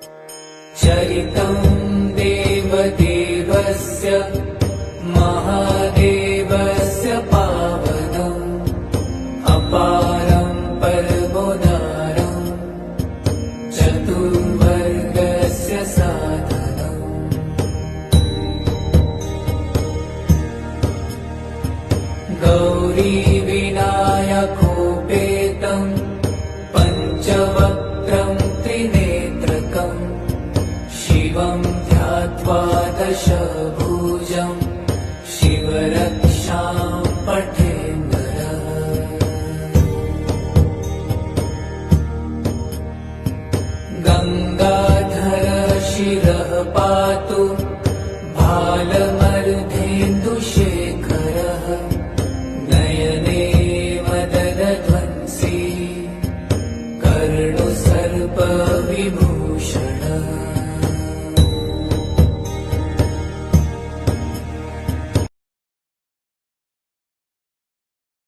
चरितं देवदेवस्य महादेवस्य पावनम् अपारं परमोदारं चतुर्वर्गस्य साधनम्। गौरी विनायकोपेतं पञ्चवक्त्रं त्रिनेत्रकम् शिवं ध्यात्वा दशभुजं शिवरक्षां पठेन्नरः। गङ्गाधर शिरः पातु